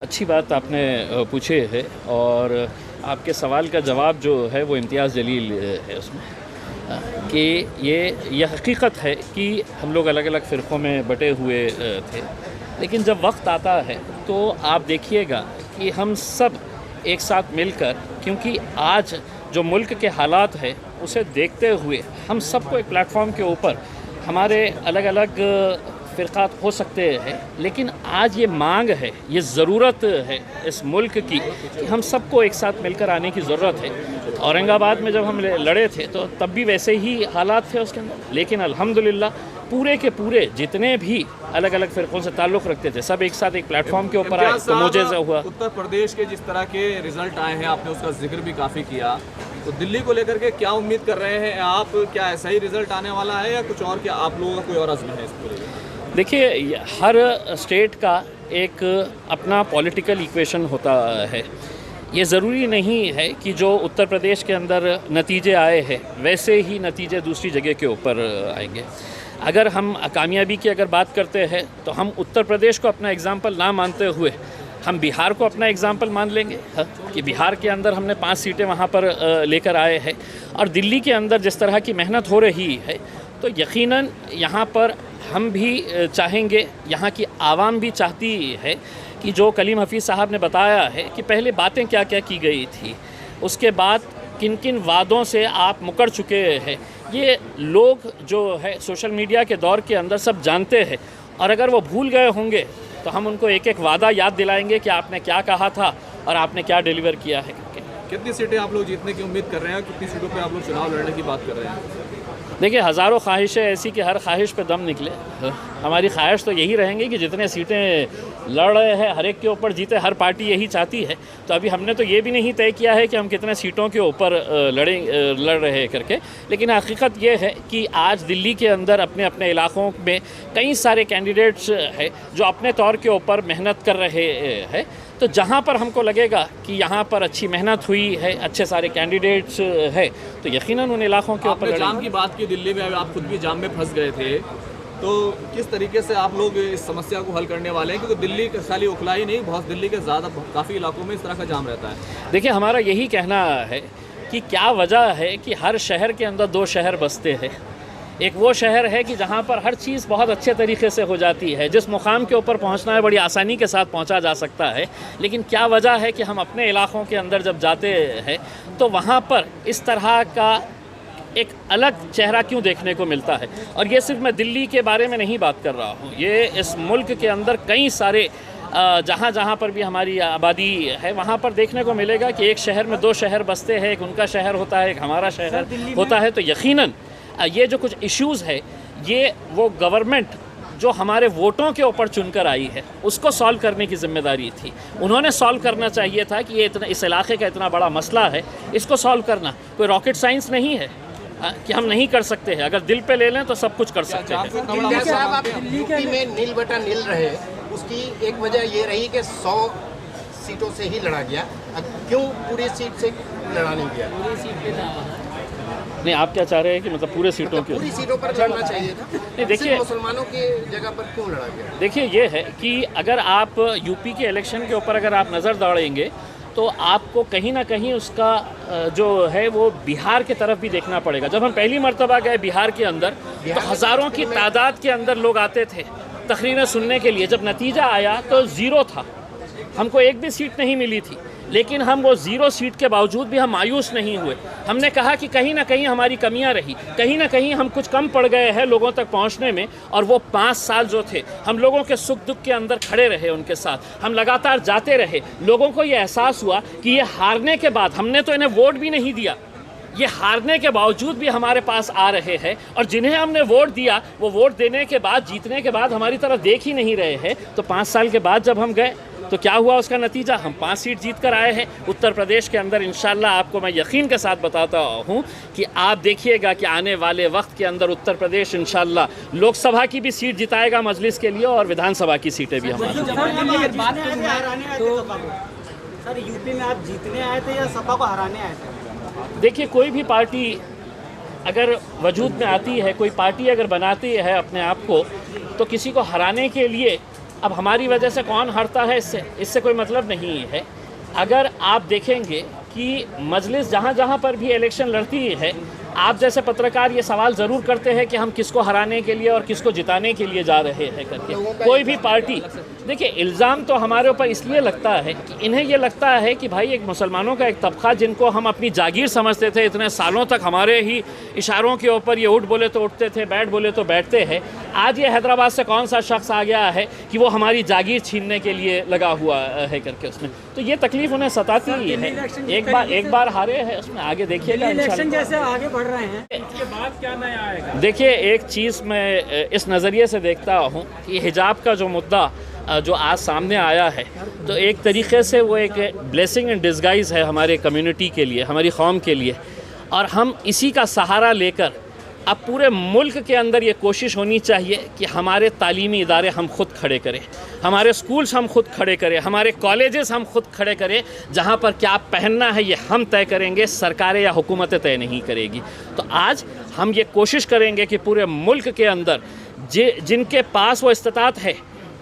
अच्छी बात आपने पूछे है और आपके सवाल का जवाब जो है वो इम्तियाज़ जलील है उसमें कि ये हकीकत है कि हम लोग अलग अलग फ़िरक़ों में बटे हुए थे, लेकिन जब वक्त आता है तो आप देखिएगा कि हम सब एक साथ मिलकर, क्योंकि आज जो मुल्क के हालात है उसे देखते हुए हम सबको एक प्लेटफॉर्म के ऊपर हमारे अलग अलग फ़िरक़ात हो सकते हैं, लेकिन आज ये मांग है, ये ज़रूरत है इस मुल्क की कि हम सबको एक साथ मिलकर आने की ज़रूरत है। औरंगाबाद में जब हम लड़े थे तो तब भी वैसे ही हालात थे उसके अंदर, लेकिन अल्हम्दुलिल्लाह पूरे के पूरे जितने भी अलग अलग फ़िरक़ों से ताल्लुक़ रखते थे सब एक साथ एक प्लेटफॉर्म के ऊपर आए तो मुझे हुआ। उत्तर प्रदेश के जिस तरह के रिज़ल्ट आए हैं, आपने उसका जिक्र भी काफ़ी किया, तो दिल्ली को लेकर के क्या उम्मीद कर रहे हैं आप? क्या ऐसा ही रिज़ल्ट आने वाला है या कुछ और, क्या आप लोगों का कोई और अज़्म है इसको लेकर? देखिए, हर स्टेट का एक अपना पॉलिटिकल इक्वेशन होता है। ये ज़रूरी नहीं है कि जो उत्तर प्रदेश के अंदर नतीजे आए हैं वैसे ही नतीजे दूसरी जगह के ऊपर आएंगे। अगर हम कामयाबी की अगर बात करते हैं तो हम उत्तर प्रदेश को अपना एग्ज़ाम्पल ना मानते हुए हम बिहार को अपना एग्ज़ाम्पल मान लेंगे कि बिहार के अंदर हमने 5 सीटें वहाँ पर लेकर आए हैं, और दिल्ली के अंदर जिस तरह की मेहनत हो रही है तो यकीनन यहाँ पर हम भी चाहेंगे, यहाँ की आवाम भी चाहती है कि जो कलीम हफ़ीज़ साहब ने बताया है कि पहले बातें क्या क्या की गई थी, उसके बाद किन किन वादों से आप मुकर चुके हैं, ये लोग जो है सोशल मीडिया के दौर के अंदर सब जानते हैं। और अगर वो भूल गए होंगे तो हम उनको एक एक वादा याद दिलाएंगे कि आपने क्या कहा था और आपने क्या डिलीवर किया है। कितनी सीटें आप लोग जीतने की उम्मीद कर रहे हैं? कितनी सीटों पे आप लोग चुनाव लड़ने की बात कर रहे हैं? देखिए, हज़ारों ख्वाहिशें ऐसी कि हर ख्वाहिश पे दम निकले। हमारी ख्वाहिश तो यही रहेंगी कि जितने सीटें लड़ रहे हैं हर एक के ऊपर जीते, हर पार्टी यही चाहती है। तो अभी हमने तो ये भी नहीं तय किया है कि हम कितने सीटों के ऊपर लड़ रहे हैं करके, लेकिन हकीकत ये है कि आज दिल्ली के अंदर अपने अपने इलाक़ों में कई सारे कैंडिडेट्स हैं जो अपने तौर के ऊपर मेहनत कर रहे हैं। तो जहाँ पर हमको लगेगा कि यहाँ पर अच्छी मेहनत हुई है, अच्छे सारे कैंडिडेट्स है, तो यकीनन उन इलाक़ों के ऊपर। जाम की बात की, दिल्ली में आप खुद भी जाम में फंस गए थे, तो किस तरीके से आप लोग इस समस्या को हल करने वाले हैं? क्योंकि दिल्ली खाली ओखला ही नहीं, बहुत दिल्ली के ज़्यादा काफ़ी इलाकों में इस तरह का जाम रहता है। देखिए, हमारा यही कहना है कि क्या वजह है कि हर शहर के अंदर 2 शहर बसते हैं। एक वो शहर है कि जहाँ पर हर चीज़ बहुत अच्छे तरीके से हो जाती है, जिस मुकाम के ऊपर पहुँचना है बड़ी आसानी के साथ पहुँचा जा सकता है, लेकिन क्या वजह है कि हम अपने इलाक़ों के अंदर जब जाते हैं तो वहाँ पर इस तरह का एक अलग चेहरा क्यों देखने को मिलता है। और ये सिर्फ मैं दिल्ली के बारे में नहीं बात कर रहा हूँ, ये इस मुल्क के अंदर कई सारे जहाँ जहाँ पर भी हमारी आबादी है वहाँ पर देखने को मिलेगा कि एक शहर में 2 शहर बसते हैं, एक उनका शहर होता है, एक हमारा शहर होता है। तो यकीनन ये जो कुछ इश्यूज़ है, ये वो गवर्नमेंट जो हमारे वोटों के ऊपर चुनकर आई है उसको सॉल्व करने की ज़िम्मेदारी थी। उन्होंने सॉल्व करना चाहिए था कि ये इतना, इस इलाके का इतना बड़ा मसला है, इसको सॉल्व करना कोई रॉकेट साइंस नहीं है कि हम नहीं कर सकते हैं। अगर दिल पे ले लें तो सब कुछ कर सकते हैं। आप दिल्ली में नील बटा नील रहे, उसकी एक वजह ये रही कि 100 सीटों से ही लड़ा गया, क्यों पूरी सीट से लड़ा नहीं गया? पूरी सीट पे नहीं, आप क्या चाह रहे हैं कि मतलब पूरे सीटों के पूरी सीटों पर लड़ना चाहिए था? नहीं, देखिए, मुसलमानों के जगह पर क्यों लड़ा गया? देखिए, ये है कि अगर आप यूपी के इलेक्शन के ऊपर अगर आप नज़र दौड़ेंगे तो आपको कहीं ना कहीं उसका जो है वो बिहार की तरफ भी देखना पड़ेगा। जब हम पहली मर्तबा गए बिहार के अंदर तो हज़ारों की तादाद के अंदर लोग आते थे तकरीरें सुनने के लिए। जब नतीजा आया तो 0 था, हमको एक भी सीट नहीं मिली थी, लेकिन हम वो 0 सीट के बावजूद भी हम मायूस नहीं हुए। हमने कहा कि कहीं ना कहीं हमारी कमियां रही, कहीं ना कहीं हम कुछ कम पड़ गए हैं लोगों तक पहुंचने में। और वो 5 साल जो थे हम लोगों के सुख दुख के अंदर खड़े रहे, उनके साथ हम लगातार जाते रहे। लोगों को ये एहसास हुआ कि ये हारने के बाद, हमने तो इन्हें वोट भी नहीं दिया, ये हारने के बावजूद भी हमारे पास आ रहे हैं, और जिन्हें हमने वोट दिया वो वोट देने के बाद, जीतने के बाद हमारी तरफ देख ही नहीं रहे हैं। तो 5 साल के बाद जब हम गए तो क्या हुआ उसका नतीजा? हम 5 सीट जीत कर आए हैं उत्तर प्रदेश के अंदर। इंशाल्लाह आपको मैं यकीन के साथ बताता हूँ कि आप देखिएगा कि आने वाले वक्त के अंदर उत्तर प्रदेश इंशाल्लाह लोकसभा की भी सीट जिताएगा मजलिस के लिए, और विधानसभा की सीटें भी हमारी। सर, यूपी में आप जीतने आए थे या सपा को हराने आए थे? देखिए, कोई भी पार्टी अगर वजूद में आती है, कोई पार्टी अगर बनाती है अपने आप को, तो किसी को हराने के लिए अब हमारी वजह से कौन हारता है इससे कोई मतलब नहीं है। अगर आप देखेंगे कि मजलिस जहाँ जहाँ पर भी इलेक्शन लड़ती है, आप जैसे पत्रकार ये सवाल ज़रूर करते हैं कि हम किसको हराने के लिए और किसको जिताने के लिए जा रहे हैं करके। कोई भी पार्टी, देखिए इल्ज़ाम तो हमारे ऊपर इसलिए लगता है कि इन्हें ये लगता है कि भाई एक मुसलमानों का एक तबका जिनको हम अपनी जागीर समझते थे, इतने सालों तक हमारे ही इशारों के ऊपर ये उठ बोले तो उठते थे, बैठ बोले तो बैठते हैं, आज ये हैदराबाद से कौन सा शख्स आ गया है कि वो हमारी जागीर छीनने के लिए लगा हुआ है करके उसमें। तो ये तकलीफ़ उन्हें सताती ही है। एक बार हारे हैं, उसमें आगे देखिएगा इलेक्शन जैसे आगे बढ़ रहे हैं, इसके बाद क्या नया आएगा? देखिए एक चीज़ मैं इस नज़रिए से देखता हूँ कि हिजाब का जो मुद्दा जो आज सामने आया है, तो एक तरीक़े से वो एक ब्लेसिंग इन डिस्गाइज़ है हमारे कम्युनिटी के लिए, हमारी कौम के लिए। और हम इसी का सहारा लेकर अब पूरे मुल्क के अंदर ये कोशिश होनी चाहिए कि हमारे तालीमी इदारे हम खुद खड़े करें, हमारे स्कूल्स हम खुद खड़े करें, हमारे कॉलेजेस हम खुद खड़े करें। जहाँ पर क्या पहनना है ये हम तय करेंगे, सरकारें या हुकूमतें तय नहीं करेगी। तो आज हम ये कोशिश करेंगे कि पूरे मुल्क के अंदर जिनके पास वो इस्तात है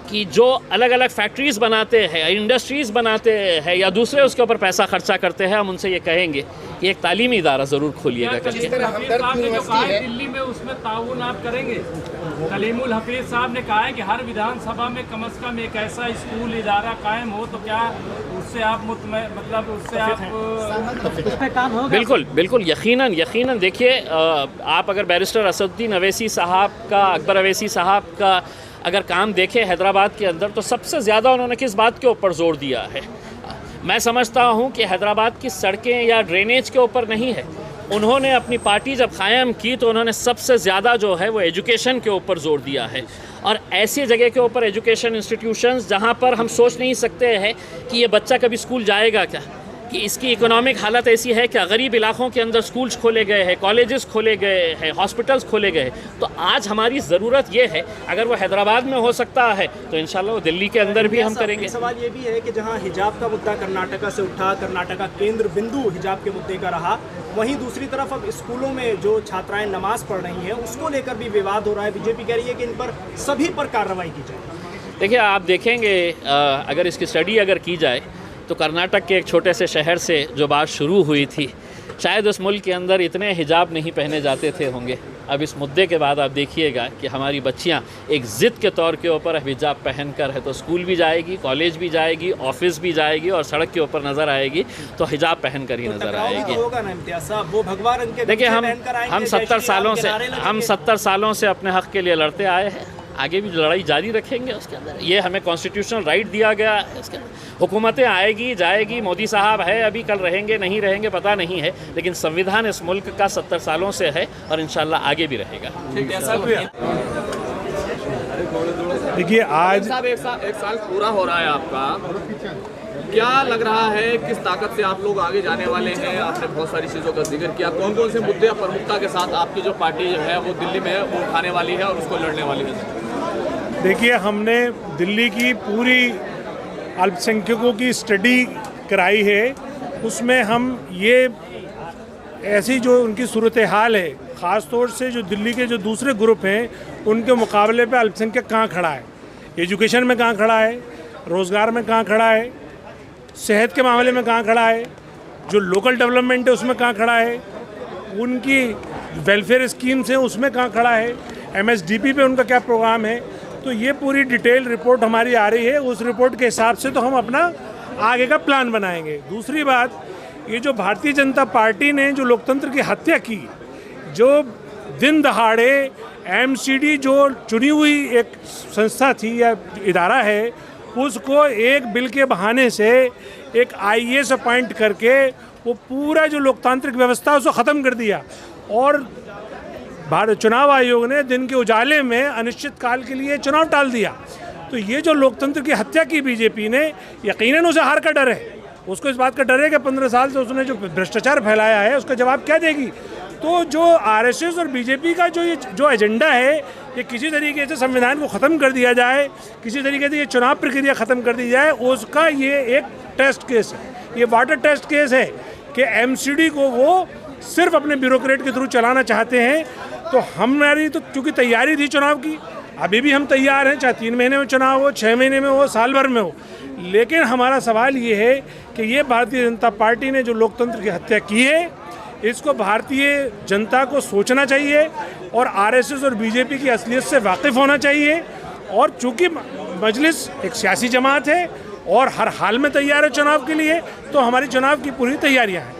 कि जो अलग अलग फैक्ट्रीज़ बनाते हैं, इंडस्ट्रीज़ बनाते हैं या दूसरे उसके ऊपर पैसा खर्चा करते हैं, हम उनसे ये कहेंगे कि एक तालीमी इदारा ज़रूर खोलिएगा करके। दिल्ली में उसमें ताउन आप करेंगे? कलीमुल हफीज साहब ने कहा है कि हर विधानसभा में कम से कम एक ऐसा स्कूल इदारा कायम हो, तो क्या उससे आप मतलब उससे आप काम होगा? बिल्कुल बिल्कुल, यकीनन। देखिए आप अगर बैरिस्टर असदुद्दीन अवैसी साहब का, अकबर अवैसी साहब का अगर काम देखें हैदराबाद के अंदर, तो सबसे ज़्यादा उन्होंने किस बात के ऊपर ज़ोर दिया है? मैं समझता हूँ कि हैदराबाद की सड़कें या ड्रेनेज के ऊपर नहीं है। उन्होंने अपनी पार्टी जब कायम की तो उन्होंने सबसे ज़्यादा जो है वो एजुकेशन के ऊपर ज़ोर दिया है। और ऐसी जगह के ऊपर एजुकेशन इंस्टीट्यूशंस जहाँ पर हम सोच नहीं सकते हैं कि ये बच्चा कभी स्कूल जाएगा क्या, कि इसकी इकोनॉमिक हालत ऐसी है कि गरीब इलाकों के अंदर स्कूल्स खोले गए हैं, कॉलेजेस खोले गए हैं, हॉस्पिटल्स खोले गए हैं। तो आज हमारी ज़रूरत ये है, अगर वो हैदराबाद में हो सकता है तो इंशाल्लाह वो दिल्ली के अंदर भी हम करेंगे। सवाल ये भी है कि जहां हिजाब का मुद्दा कर्नाटका से उठा, कर्नाटका केंद्र बिंदु हिजाब के मुद्दे का रहा, वहीं दूसरी तरफ अब स्कूलों में जो छात्राएं नमाज पढ़ रही हैं उसको लेकर भी विवाद हो रहा है। बीजेपी कह रही है कि इन पर सभी पर कार्रवाई की जाए। देखिए आप देखेंगे अगर इसकी स्टडी अगर की जाए तो कर्नाटक के एक छोटे से शहर से जो बात शुरू हुई थी, शायद उस मुल्क के अंदर इतने हिजाब नहीं पहने जाते थे होंगे। अब इस मुद्दे के बाद आप देखिएगा कि हमारी बच्चियां एक ज़िद के तौर के ऊपर हिजाब पहन कर है तो स्कूल भी जाएगी, कॉलेज भी जाएगी, ऑफिस भी जाएगी और सड़क के ऊपर नज़र आएगी तो हिजाब पहन कर ही नज़र आएगी। देखिए हम 70 सालों से अपने हक़ के लिए लड़ते आए हैं, आगे भी लड़ाई जारी रखेंगे। उसके अंदर ये हमें कॉन्स्टिट्यूशनल राइट दिया गया है। इसके अंदर हुकूमतें आएगी जाएगी, मोदी साहब है अभी, कल रहेंगे नहीं रहेंगे पता नहीं है, लेकिन संविधान इस मुल्क का 70 सालों से है और इंशाल्लाह आगे भी रहेगा। देखिए आज साहब एक साल पूरा हो रहा है आपका, क्या लग रहा है किस ताकत से आप लोग आगे जाने वाले हैं? आपने बहुत सारी चीज़ों का जिक्र किया, कौन कौन से मुद्दे प्रमुखता के साथ आपकी जो पार्टी जो है वो दिल्ली में वो उठाने वाली है और उसको लड़ने वाली है? देखिए हमने दिल्ली की पूरी अल्पसंख्यकों की स्टडी कराई है, उसमें हम ये ऐसी जो उनकी सूरत हाल है, ख़ास तौर से जो दिल्ली के जो दूसरे ग्रुप हैं उनके मुकाबले पे अल्पसंख्यक कहाँ खड़ा है, एजुकेशन में कहाँ खड़ा है, रोज़गार में कहाँ खड़ा है, सेहत के मामले में कहाँ खड़ा है, जो लोकल डेवलपमेंट है उसमें कहाँ खड़ा है, उनकी वेलफेयर स्कीम्स हैं उसमें कहाँ खड़ा है, MSDP पे उनका क्या प्रोग्राम है। तो ये पूरी डिटेल रिपोर्ट हमारी आ रही है, उस रिपोर्ट के हिसाब से तो हम अपना आगे का प्लान बनाएंगे। दूसरी बात, ये जो भारतीय जनता पार्टी ने जो लोकतंत्र की हत्या की, जो दिन दहाड़े MCD जो चुनी हुई एक संस्था थी या इदारा है, उसको एक बिल के बहाने से एक IAS अपॉइंट करके वो पूरा जो लोकतांत्रिक व्यवस्था उसको ख़त्म कर दिया और भारत चुनाव आयोग ने दिन के उजाले में अनिश्चित काल के लिए चुनाव टाल दिया। तो ये जो लोकतंत्र की हत्या की बीजेपी ने, यकीनन उसे हार का डर है, उसको इस बात का डर है कि 15 साल से उसने जो भ्रष्टाचार फैलाया है उसका जवाब क्या देगी। तो जो RSS और बीजेपी का जो एजेंडा है, ये किसी तरीके से संविधान को ख़त्म कर दिया जाए, किसी तरीके से ये चुनाव प्रक्रिया ख़त्म कर दी जाए, उसका ये एक टेस्ट केस है, ये वाटर टेस्ट केस है कि MCD को वो सिर्फ अपने ब्यूरोक्रेट के थ्रू चलाना चाहते हैं। तो हमारी तो चूँकि तैयारी थी चुनाव की, अभी भी हम तैयार हैं, चाहे 3 महीने में चुनाव हो, 6 महीने में हो, साल भर में हो। लेकिन हमारा सवाल ये है कि ये भारतीय जनता पार्टी ने जो लोकतंत्र की हत्या की है, इसको भारतीय जनता को सोचना चाहिए और आरएसएस और बीजेपी की असलियत से वाकिफ़ होना चाहिए। और चूंकि मजलिस एक सियासी जमात है और हर हाल में तैयार है चुनाव के लिए, तो हमारी चुनाव की पूरी तैयारियां हैं।